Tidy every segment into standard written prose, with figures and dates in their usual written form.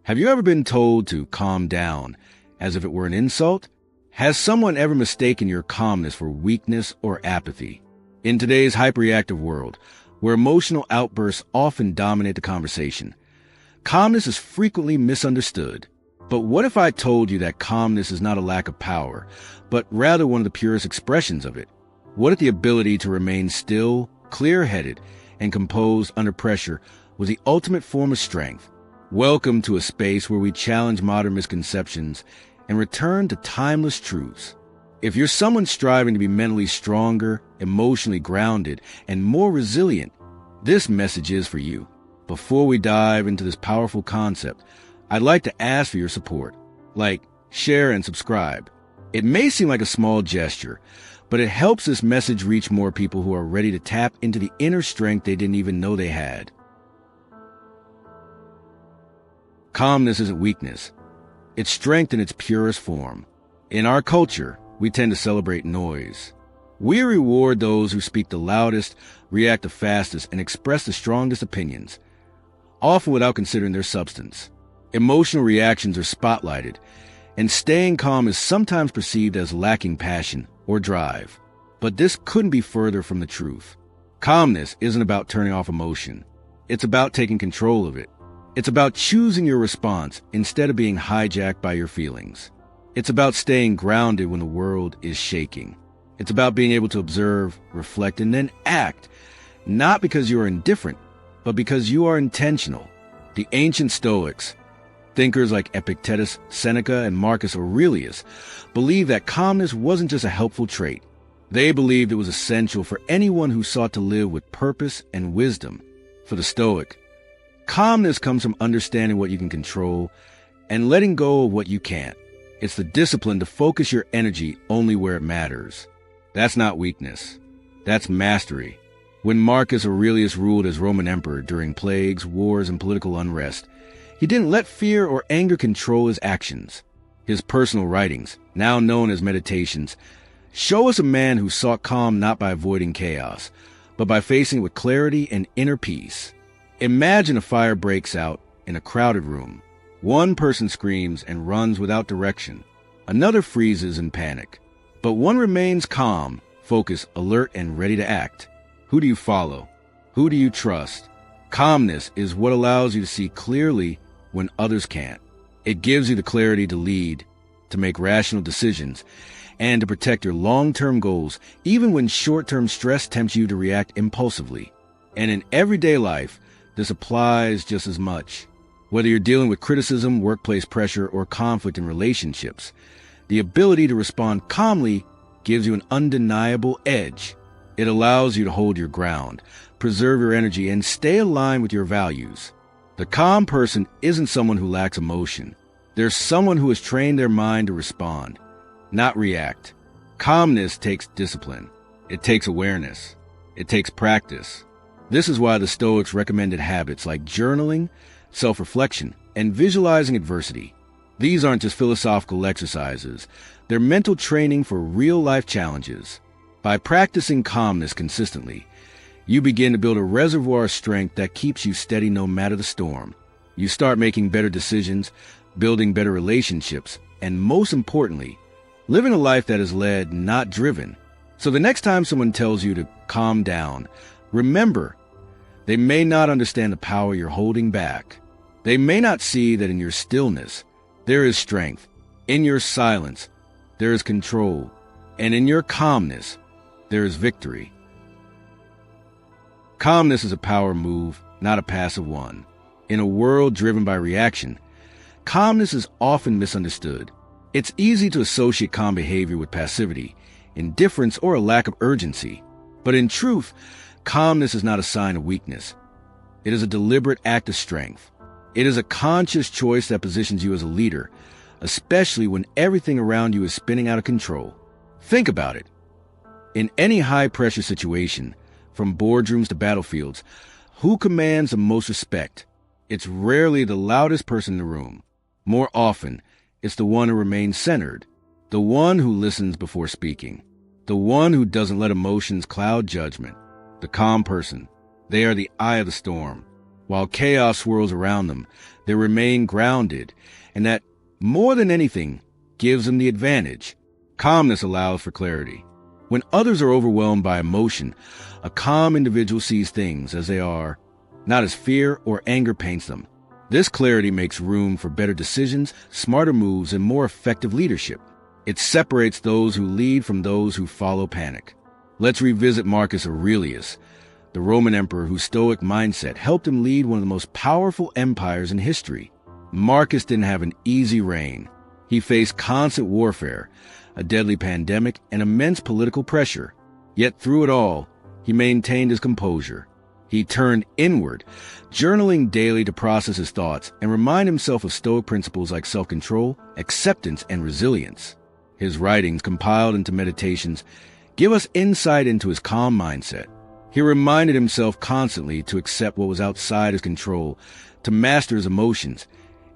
Have you ever been told to calm down, as if it were an insult? Has someone ever mistaken your calmness for weakness or apathy? In today's hyperreactive world, where emotional outbursts often dominate the conversation, calmness is frequently misunderstood. But what if I told you that calmness is not a lack of power, but rather one of the purest expressions of it? What if the ability to remain still, clear-headed, and composed under pressure was the ultimate form of strength? Welcome to a space where we challenge modern misconceptions and return to timeless truths. If you're someone striving to be mentally stronger, emotionally grounded, and more resilient, this message is for you. Before we dive into this powerful concept, I'd like to ask for your support. Like, share, and subscribe. It may seem like a small gesture, but it helps this message reach more people who are ready to tap into the inner strength they didn't even know they had. Calmness isn't weakness. It's strength in its purest form. In our culture, we tend to celebrate noise. We reward those who speak the loudest, react the fastest, and express the strongest opinions, often without considering their substance. Emotional reactions are spotlighted, and staying calm is sometimes perceived as lacking passion or drive. But this couldn't be further from the truth. Calmness isn't about turning off emotion. It's about taking control of it. It's about choosing your response instead of being hijacked by your feelings. It's about staying grounded when the world is shaking. It's about being able to observe, reflect, and then act, not because you are indifferent, but because you are intentional. The ancient Stoics, thinkers like Epictetus, Seneca, and Marcus Aurelius, believed that calmness wasn't just a helpful trait. They believed it was essential for anyone who sought to live with purpose and wisdom. For the Stoic, calmness comes from understanding what you can control and letting go of what you can't. It's the discipline to focus your energy only where it matters. That's not weakness. That's mastery. When Marcus Aurelius ruled as Roman emperor during plagues, wars, and political unrest, he didn't let fear or anger control his actions. His personal writings, now known as meditations, show us a man who sought calm not by avoiding chaos, but by facing it with clarity and inner peace. Imagine a fire breaks out in a crowded room. One person screams and runs without direction. Another freezes in panic. But one remains calm, focused, alert, and ready to act. Who do you follow? Who do you trust? Calmness is what allows you to see clearly when others can't. It gives you the clarity to lead, to make rational decisions, and to protect your long-term goals, even when short-term stress tempts you to react impulsively. And in everyday life, this applies just as much. Whether you're dealing with criticism, workplace pressure, or conflict in relationships, the ability to respond calmly gives you an undeniable edge. It allows you to hold your ground, preserve your energy, and stay aligned with your values. The calm person isn't someone who lacks emotion. They're someone who has trained their mind to respond, not react. Calmness takes discipline. It takes awareness. It takes practice. This is why the Stoics recommended habits like journaling, self-reflection, and visualizing adversity. These aren't just philosophical exercises. They're mental training for real-life challenges. By practicing calmness consistently, you begin to build a reservoir of strength that keeps you steady no matter the storm. You start making better decisions, building better relationships, and most importantly, living a life that is led, not driven. So the next time someone tells you to calm down, remember, they may not understand the power you're holding back. They may not see that in your stillness, there is strength. In your silence, there is control. And in your calmness, there is victory. Calmness is a power move, not a passive one. In a world driven by reaction, calmness is often misunderstood. It's easy to associate calm behavior with passivity, indifference, or a lack of urgency. But in truth, calmness is not a sign of weakness. It is a deliberate act of strength. It is a conscious choice that positions you as a leader, especially when everything around you is spinning out of control. Think about it. In any high-pressure situation, from boardrooms to battlefields, who commands the most respect? It's rarely the loudest person in the room. More often, it's the one who remains centered, the one who listens before speaking, the one who doesn't let emotions cloud judgment. The calm person, they are the eye of the storm. While chaos swirls around them, they remain grounded, and that, more than anything, gives them the advantage. Calmness allows for clarity. When others are overwhelmed by emotion, a calm individual sees things as they are, not as fear or anger paints them. This clarity makes room for better decisions, smarter moves, and more effective leadership. It separates those who lead from those who follow panic. Let's revisit Marcus Aurelius, the Roman emperor whose Stoic mindset helped him lead one of the most powerful empires in history. Marcus didn't have an easy reign. He faced constant warfare, a deadly pandemic, and immense political pressure. Yet through it all, he maintained his composure. He turned inward, journaling daily to process his thoughts and remind himself of Stoic principles like self-control, acceptance, and resilience. His writings, compiled into meditations, give us insight into his calm mindset. He reminded himself constantly to accept what was outside his control, to master his emotions,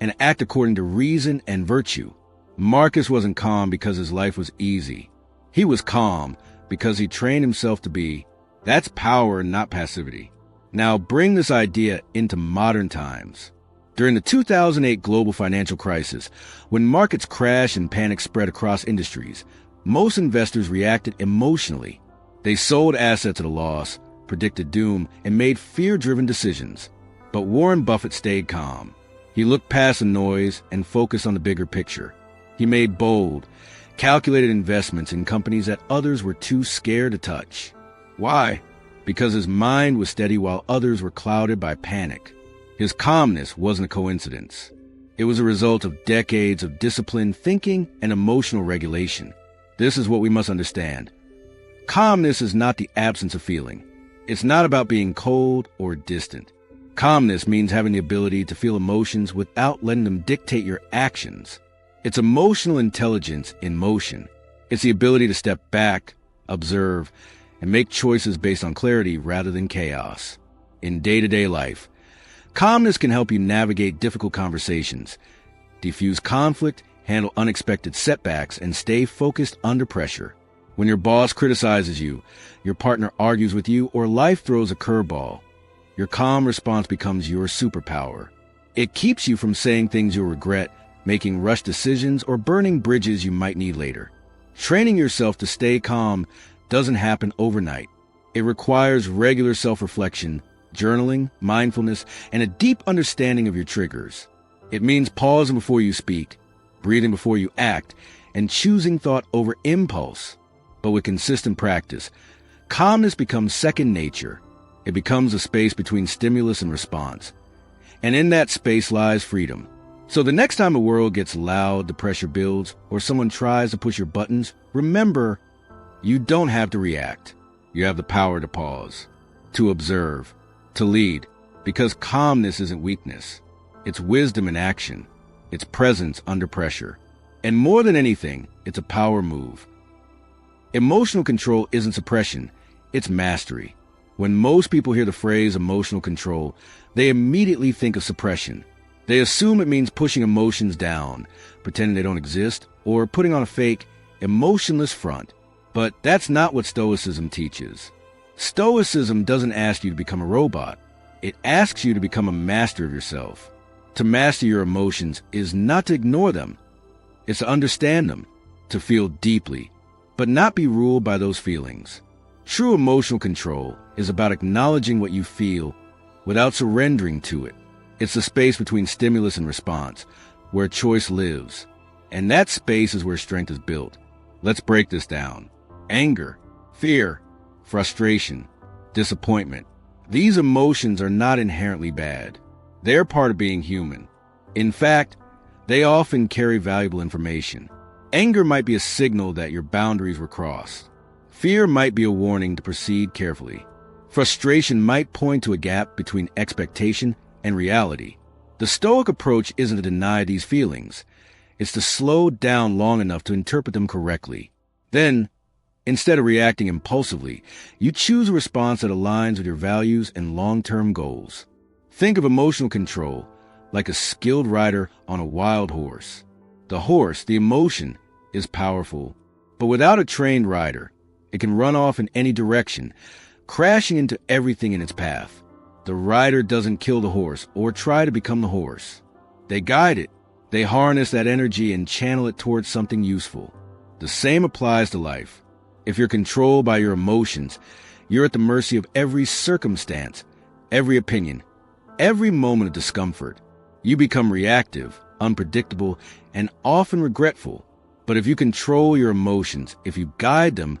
and act according to reason and virtue. Marcus wasn't calm because his life was easy. He was calm because he trained himself to be. That's power, not passivity. Now bring this idea into modern times. During the 2008 global financial crisis, when markets crashed and panic spread across industries, most investors reacted emotionally. They sold assets at a loss, predicted doom, and made fear-driven decisions. But Warren Buffett stayed calm. He looked past the noise and focused on the bigger picture. He made bold, calculated investments in companies that others were too scared to touch. Why? Because his mind was steady while others were clouded by panic. His calmness wasn't a coincidence. It was a result of decades of disciplined thinking and emotional regulation. This is what we must understand. Calmness is not the absence of feeling. It's not about being cold or distant. Calmness means having the ability to feel emotions without letting them dictate your actions. It's emotional intelligence in motion. It's the ability to step back, observe, and make choices based on clarity rather than chaos. In day-to-day life, calmness can help you navigate difficult conversations, diffuse conflict, handle unexpected setbacks, and stay focused under pressure. When your boss criticizes you, your partner argues with you, or life throws a curveball, your calm response becomes your superpower. It keeps you from saying things you'll regret, making rushed decisions, or burning bridges you might need later. Training yourself to stay calm doesn't happen overnight. It requires regular self-reflection, journaling, mindfulness, and a deep understanding of your triggers. It means pausing before you speak, breathing before you act, and choosing thought over impulse. But with consistent practice, calmness becomes second nature. It becomes a space between stimulus and response. And in that space lies freedom. So the next time the world gets loud, the pressure builds, or someone tries to push your buttons, remember, you don't have to react. You have the power to pause, to observe, to lead, because calmness isn't weakness. It's wisdom in action. It's presence under pressure. And more than anything, it's a power move. Emotional control isn't suppression, it's mastery. When most people hear the phrase emotional control, they immediately think of suppression. They assume it means pushing emotions down, pretending they don't exist, or putting on a fake, emotionless front. But that's not what Stoicism teaches. Stoicism doesn't ask you to become a robot. It asks you to become a master of yourself. To master your emotions is not to ignore them. It's to understand them, to feel deeply, but not be ruled by those feelings. True emotional control is about acknowledging what you feel without surrendering to it. It's the space between stimulus and response, where choice lives. And that space is where strength is built. Let's break this down. Anger, fear, frustration, disappointment. These emotions are not inherently bad. They're part of being human. In fact, they often carry valuable information. Anger might be a signal that your boundaries were crossed. Fear might be a warning to proceed carefully. Frustration might point to a gap between expectation and reality. The Stoic approach isn't to deny these feelings. It's to slow down long enough to interpret them correctly. Then, instead of reacting impulsively, you choose a response that aligns with your values and long-term goals. Think of emotional control like a skilled rider on a wild horse. The horse, the emotion, is powerful, but without a trained rider, it can run off in any direction, crashing into everything in its path. The rider doesn't kill the horse or try to become the horse. They guide it. They harness that energy and channel it towards something useful. The same applies to life. If you're controlled by your emotions, you're at the mercy of every circumstance, every opinion, every moment of discomfort. You become reactive, unpredictable, and often regretful. But if you control your emotions, if you guide them,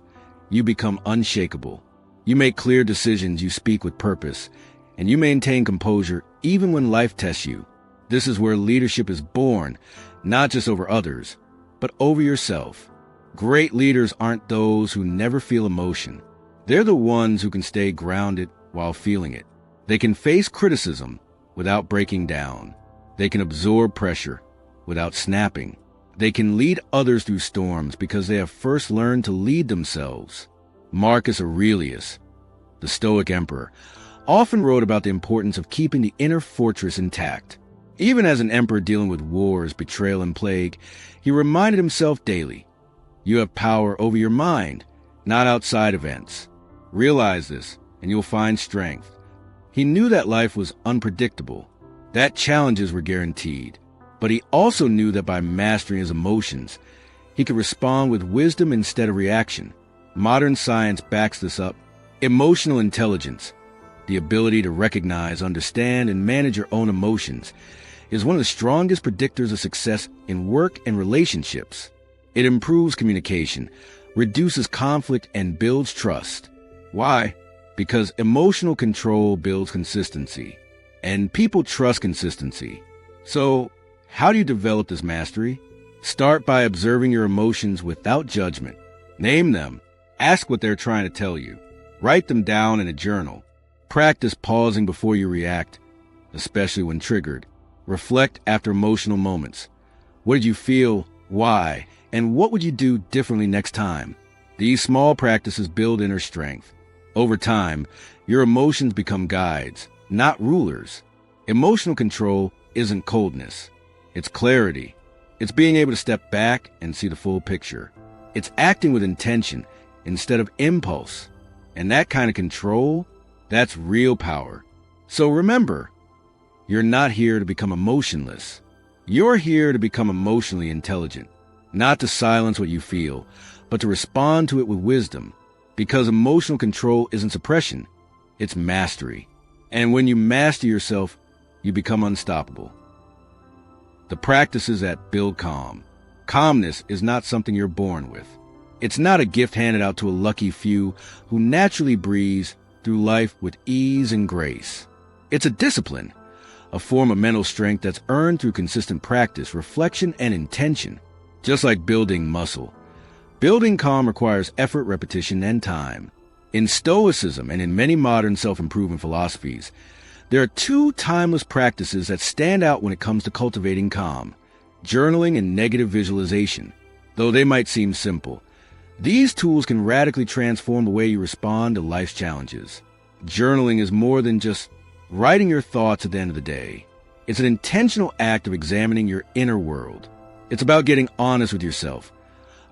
you become unshakable. You make clear decisions, you speak with purpose, and you maintain composure even when life tests you. This is where leadership is born, not just over others, but over yourself. Great leaders aren't those who never feel emotion. They're the ones who can stay grounded while feeling it. They can face criticism without breaking down. They can absorb pressure without snapping. They can lead others through storms because they have first learned to lead themselves. Marcus Aurelius, the Stoic emperor, often wrote about the importance of keeping the inner fortress intact. Even as an emperor dealing with wars, betrayal, and plague, he reminded himself daily, you have power over your mind, not outside events. Realize this, and you'll find strength. He knew that life was unpredictable, that challenges were guaranteed. But he also knew that by mastering his emotions, he could respond with wisdom instead of reaction. Modern science backs this up. Emotional intelligence, the ability to recognize, understand, and manage your own emotions, is one of the strongest predictors of success in work and relationships. It improves communication, reduces conflict, and builds trust. Why? Because emotional control builds consistency, and people trust consistency. So, how do you develop this mastery? Start by observing your emotions without judgment. Name them. Ask what they're trying to tell you. Write them down in a journal. Practice pausing before you react, especially when triggered. Reflect after emotional moments. What did you feel? Why? And what would you do differently next time? These small practices build inner strength. Over time, your emotions become guides, not rulers. Emotional control isn't coldness. It's clarity. It's being able to step back and see the full picture. It's acting with intention instead of impulse. And that kind of control, that's real power. So remember, you're not here to become emotionless. You're here to become emotionally intelligent. Not to silence what you feel, but to respond to it with wisdom. Because emotional control isn't suppression, it's mastery. And when you master yourself, you become unstoppable. The practices that build calm. Calmness is not something you're born with. It's not a gift handed out to a lucky few who naturally breeze through life with ease and grace. It's a discipline, a form of mental strength that's earned through consistent practice, reflection, and intention. Just like building muscle, building calm requires effort, repetition, and time. In Stoicism and in many modern self-improvement philosophies, there are two timeless practices that stand out when it comes to cultivating calm: journaling and negative visualization. Though they might seem simple, these tools can radically transform the way you respond to life's challenges. Journaling is more than just writing your thoughts at the end of the day. It's an intentional act of examining your inner world. It's about getting honest with yourself,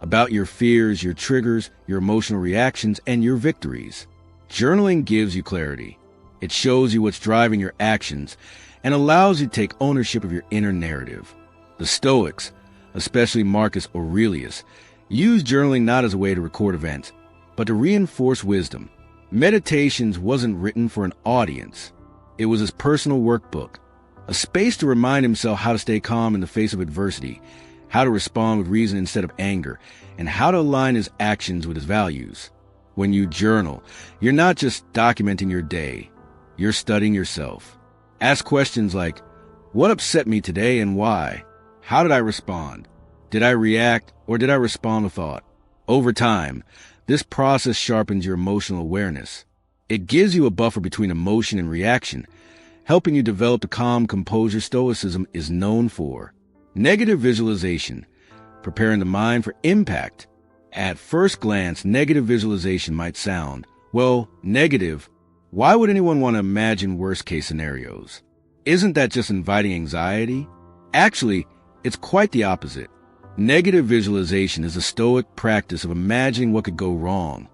about your fears, your triggers, your emotional reactions, and your victories. Journaling gives you clarity. It shows you what's driving your actions and allows you to take ownership of your inner narrative. The Stoics, especially Marcus Aurelius, used journaling not as a way to record events, but to reinforce wisdom. Meditations wasn't written for an audience. It was his personal workbook, a space to remind himself how to stay calm in the face of adversity, how to respond with reason instead of anger, and how to align his actions with his values. When you journal, you're not just documenting your day, you're studying yourself. Ask questions like, what upset me today and why? How did I respond? Did I react or did I respond with thought? Over time, this process sharpens your emotional awareness. It gives you a buffer between emotion and reaction, helping you develop the calm composure Stoicism is known for. Negative visualization, preparing the mind for impact. At first glance, negative visualization might sound, well, negative. Why would anyone want to imagine worst-case scenarios? Isn't that just inviting anxiety? Actually, it's quite the opposite. Negative visualization is a Stoic practice of imagining what could go wrong.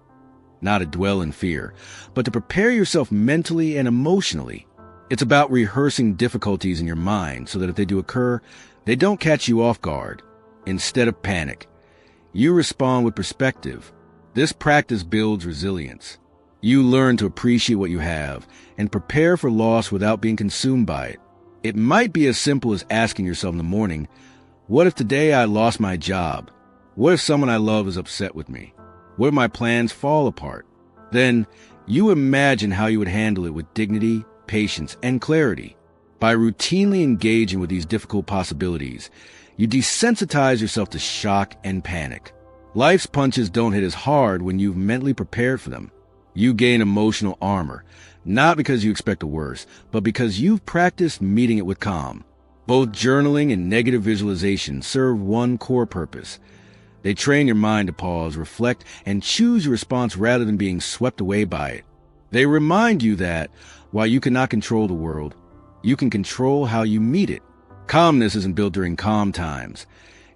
Not to dwell in fear, but to prepare yourself mentally and emotionally. It's about rehearsing difficulties in your mind so that if they do occur, they don't catch you off guard. Instead of panic, you respond with perspective. This practice builds resilience. You learn to appreciate what you have and prepare for loss without being consumed by it. It might be as simple as asking yourself in the morning, what if today I lost my job? What if someone I love is upset with me? What if my plans fall apart? Then you imagine how you would handle it with dignity, patience, and clarity. By routinely engaging with these difficult possibilities, you desensitize yourself to shock and panic. Life's punches don't hit as hard when you've mentally prepared for them. You gain emotional armor, not because you expect the worst, but because you've practiced meeting it with calm. Both journaling and negative visualization serve one core purpose. They train your mind to pause, reflect, and choose your response rather than being swept away by it. They remind you that, while you cannot control the world, you can control how you meet it. Calmness isn't built during calm times.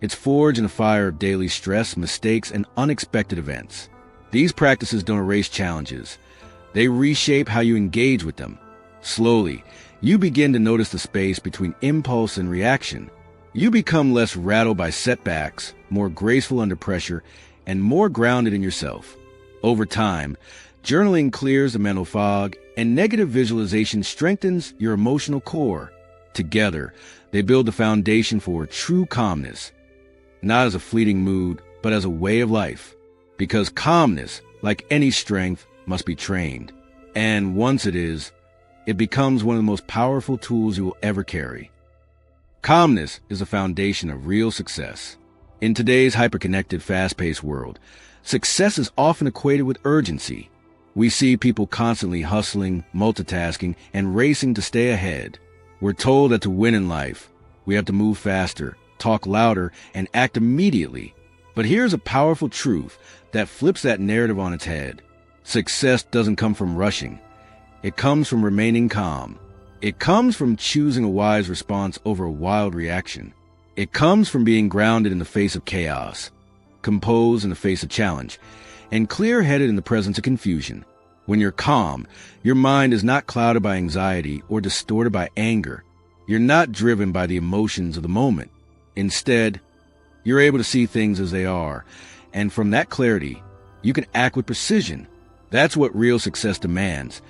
It's forged in a fire of daily stress, mistakes, and unexpected events. These practices don't erase challenges. They reshape how you engage with them. Slowly, you begin to notice the space between impulse and reaction. You become less rattled by setbacks, more graceful under pressure, and more grounded in yourself. Over time, journaling clears the mental fog, and negative visualization strengthens your emotional core. Together, they build the foundation for true calmness, not as a fleeting mood, but as a way of life. Because calmness, like any strength, must be trained. And once it is, it becomes one of the most powerful tools you will ever carry. Calmness is the foundation of real success. In today's hyperconnected, fast-paced world, success is often equated with urgency. We see people constantly hustling, multitasking, and racing to stay ahead. We're told that to win in life, we have to move faster, talk louder, and act immediately. But here's a powerful truth that flips that narrative on its head. Success doesn't come from rushing. It comes from remaining calm. It comes from choosing a wise response over a wild reaction. It comes from being grounded in the face of chaos, composed in the face of challenge, and clear-headed in the presence of confusion. When you're calm, your mind is not clouded by anxiety or distorted by anger. You're not driven by the emotions of the moment. Instead, you're able to see things as they are, and from that clarity, you can act with precision. That's what real success demands.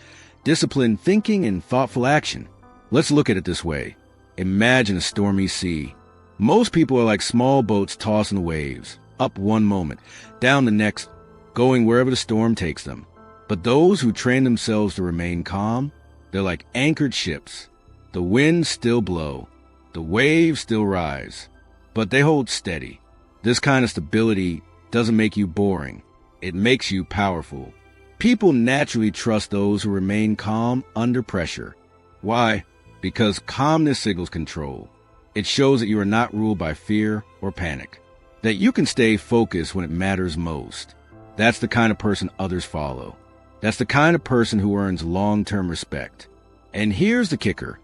Disciplined thinking and thoughtful action. Let's look at it this way. Imagine a stormy sea. Most people are like small boats tossing the waves, up one moment, down the next, going wherever the storm takes them. But those who train themselves to remain calm, they're like anchored ships. The winds still blow, the waves still rise, but they hold steady. This kind of stability doesn't make you boring. It makes you powerful. People naturally trust those who remain calm under pressure. Why? Because calmness signals control. It shows that you are not ruled by fear or panic, that you can stay focused when it matters most. That's the kind of person others follow. That's the kind of person who earns long-term respect. And here's the kicker.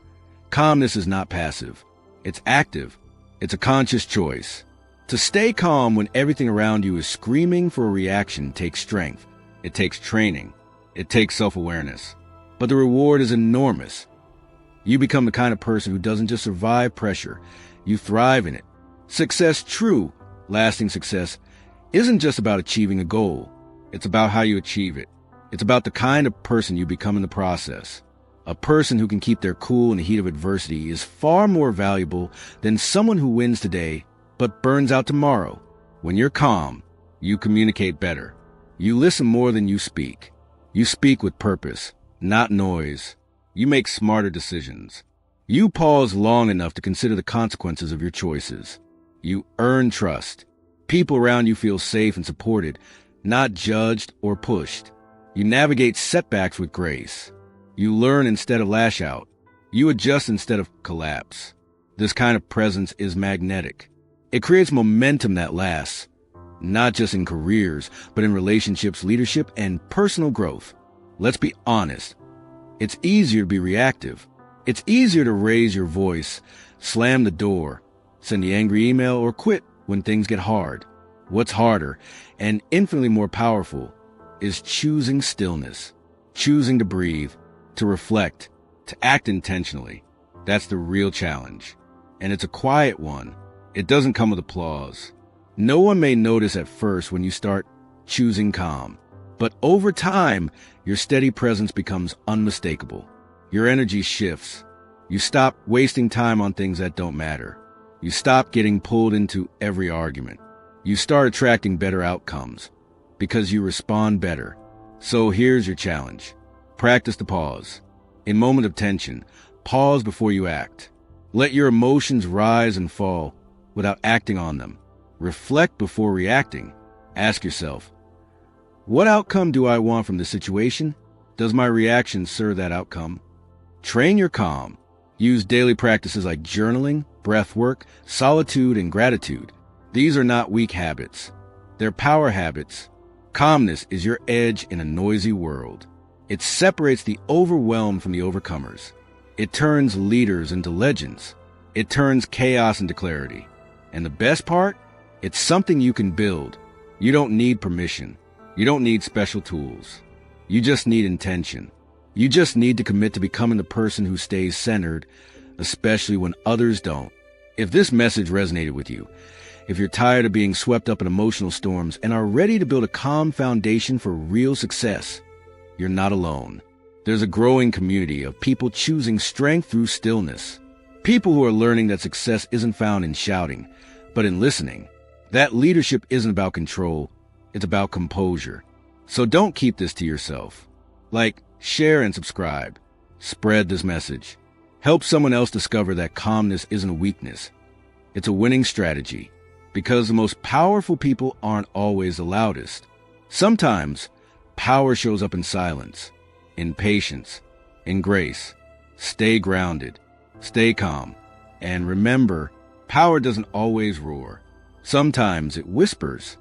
Calmness is not passive. It's active. It's a conscious choice. To stay calm when everything around you is screaming for a reaction takes strength. It takes training. It takes self-awareness. But the reward is enormous. You become the kind of person who doesn't just survive pressure, you thrive in it. Success, true, lasting success, isn't just about achieving a goal. It's about how you achieve it. It's about the kind of person you become in the process. A person who can keep their cool in the heat of adversity is far more valuable than someone who wins today but burns out tomorrow. When you're calm, you communicate better. You listen more than you speak. You speak with purpose, not noise. You make smarter decisions. You pause long enough to consider the consequences of your choices. You earn trust. People around you feel safe and supported, not judged or pushed. You navigate setbacks with grace. You learn instead of lash out. You adjust instead of collapse. This kind of presence is magnetic. It creates momentum that lasts, not just in careers, but in relationships, leadership, and personal growth. Let's be honest. It's easier to be reactive. It's easier to raise your voice, slam the door, send the angry email, or quit when things get hard. What's harder, and infinitely more powerful, is choosing stillness, choosing to breathe, to reflect, to act intentionally. That's the real challenge. And it's a quiet one. It doesn't come with applause. No one may notice at first when you start choosing calm. But over time, your steady presence becomes unmistakable. Your energy shifts. You stop wasting time on things that don't matter. You stop getting pulled into every argument. You start attracting better outcomes because you respond better. So here's your challenge. Practice the pause. In moment of tension, pause before you act. Let your emotions rise and fall without acting on them. Reflect before reacting. Ask yourself, what outcome do I want from this situation? Does my reaction serve that outcome? Train your calm. Use daily practices like journaling, breath work, solitude, and gratitude. These are not weak habits. They're power habits. Calmness is your edge in a noisy world. It separates the overwhelmed from the overcomers. It turns leaders into legends. It turns chaos into clarity. And the best part? It's something you can build. You don't need permission. You don't need special tools. You just need intention. You just need to commit to becoming the person who stays centered, especially when others don't. If this message resonated with you, if you're tired of being swept up in emotional storms and are ready to build a calm foundation for real success, you're not alone. There's a growing community of people choosing strength through stillness. People who are learning that success isn't found in shouting, but in listening. That leadership isn't about control, it's about composure. So don't keep this to yourself. Like, share and subscribe. Spread this message. Help someone else discover that calmness isn't a weakness. It's a winning strategy. Because the most powerful people aren't always the loudest. Sometimes, power shows up in silence, in patience, in grace. Stay grounded. Stay calm. And remember, power doesn't always roar. Sometimes it whispers.